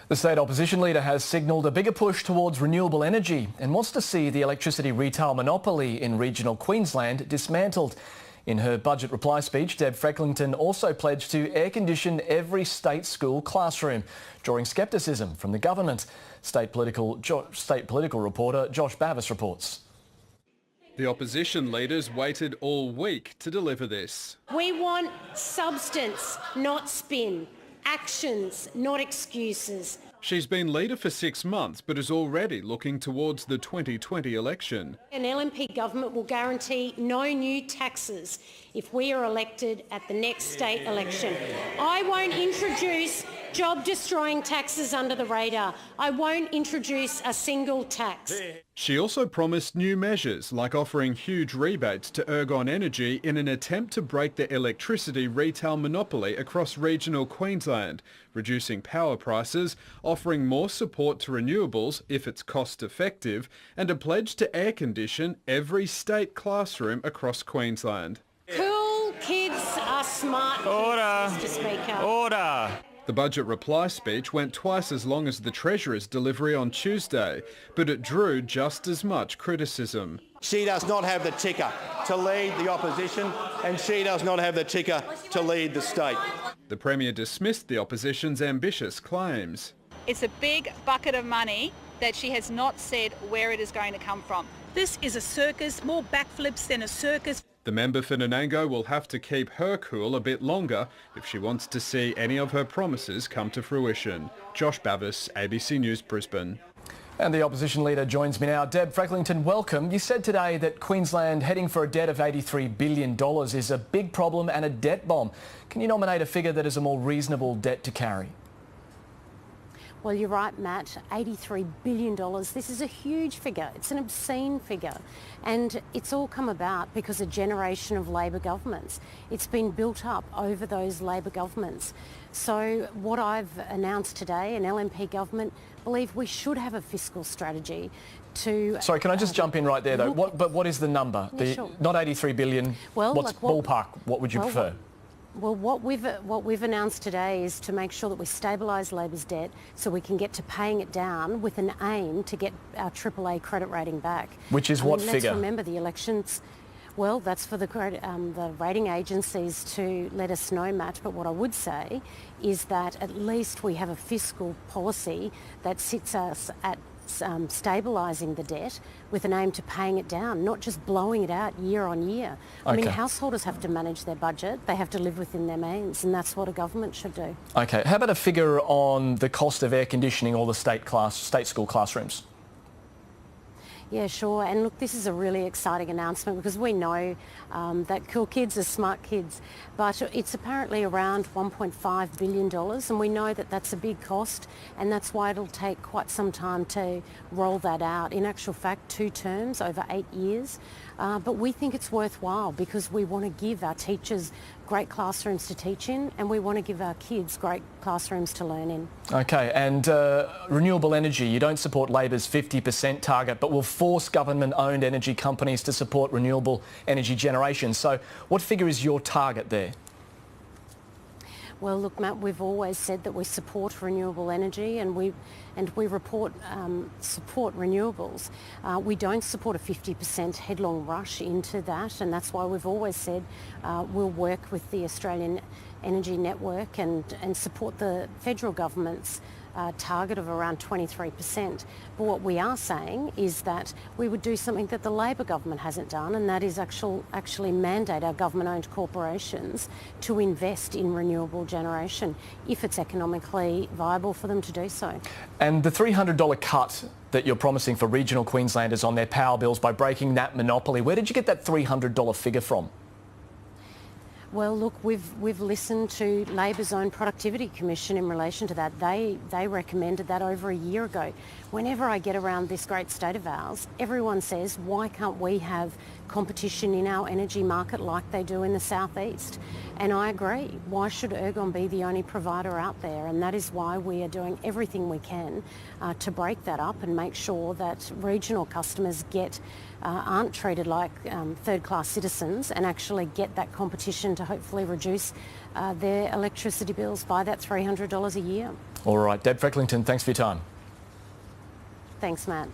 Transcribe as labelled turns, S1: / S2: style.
S1: The state opposition leader has signalled a bigger push towards renewable energy and wants to see the electricity retail monopoly in regional Queensland dismantled. In her budget reply speech, Deb Frecklington also pledged to air condition every state school classroom, drawing scepticism from the government. State political reporter Josh Bavis reports.
S2: The opposition leaders waited all week to deliver this.
S3: We want substance, not spin. Actions, not excuses.
S2: She's been leader for 6 months but is already looking towards the 2020 election.
S3: An LNP government will guarantee no new taxes if we are elected at the next state election. I won't introduce job-destroying taxes under the radar. I won't introduce a single tax.
S2: She also promised new measures like offering huge rebates to Ergon Energy in an attempt to break the electricity retail monopoly across regional Queensland, reducing power prices, offering more support to renewables if it's cost effective, and a pledge to air condition every state classroom across Queensland.
S3: Cool kids are smart kids, Mr. Speaker.
S4: Order!
S2: The budget reply speech went twice as long as the Treasurer's delivery on Tuesday, but it drew just as much criticism.
S5: She does not have the ticker to lead the opposition, and she does not have the ticker to lead the state.
S2: The Premier dismissed the opposition's ambitious claims.
S6: It's a big bucket of money that she has not said where it is going to come from.
S7: This is a circus, more backflips than a circus.
S2: The member for Nanango will have to keep her cool a bit longer if she wants to see any of her promises come to fruition. Josh Bavis, ABC News, Brisbane.
S1: And the opposition leader joins me now. Deb Frecklington, welcome. You said today that Queensland heading for a debt of $83 billion is a big problem and a debt bomb. Can you nominate a figure that is a more reasonable debt to carry?
S3: Well, you're right, Matt. $83 billion. This is a huge figure. It's an obscene figure. And it's all come about because a generation of Labor governments. It's been built up over those Labor governments. So what I've announced today, an LNP government, believe we should have a fiscal strategy to...
S1: Sorry, can I just jump in right there, though? What is the number?
S3: Yeah, sure.
S1: Not $83 billion.
S3: Well,
S1: what's ballpark? What would you prefer?
S3: Well, what we've announced today is to make sure that we stabilise Labor's debt so we can get to paying it down with an aim to get our AAA credit rating back.
S1: Which is what figure?
S3: Let's remember the elections. Well, that's for the rating agencies to let us know, Matt. But what I would say is that at least we have a fiscal policy that sits us at stabilising the debt with an aim to paying it down, not just blowing it out year on year. I mean, householders have to manage their budget. They have to live within their means, and that's what a government should do.
S1: OK. How about a figure on the cost of air conditioning all the state school classrooms?
S3: Yeah, sure. And look, this is a really exciting announcement because we know that cool kids are smart kids, but it's apparently around $1.5 billion, and we know that that's a big cost, and that's why it'll take quite some time to roll that out. In actual fact, 2 terms over 8 years. But we think it's worthwhile because we want to give our teachers great classrooms to teach in, and we want to give our kids great classrooms to learn in. OK, and renewable energy, you don't support Labor's 50% target, but will force government-owned energy companies to support renewable energy generation. So what figure is your target there? Well, look, Matt, we've always said that we support renewable energy and we support renewables. We don't support a 50% headlong rush into that, and that's why we've always said we'll work with the Australian Energy Network and support the federal government's target of around 23%. But what we are saying is that we would do something that the Labor government hasn't done, and that is actually mandate our government-owned corporations to invest in renewable generation if it's economically viable for them to do so. And the $300 cut that you're promising for regional Queenslanders on their power bills by breaking that monopoly, where did you get that $300 figure from? Well, look, we've listened to Labor's own Productivity Commission in relation to that. They recommended that over a year ago. Whenever I get around this great state of ours, everyone says, why can't we have competition in our energy market like they do in the southeast? And I agree. Why should Ergon be the only provider out there? And that is why we are doing everything we can to break that up and make sure that regional customers aren't treated like third-class citizens and actually get that competition to hopefully reduce their electricity bills by that $300 a year.
S1: All right, Deb Frecklington, thanks for your time.
S3: Thanks, Matt.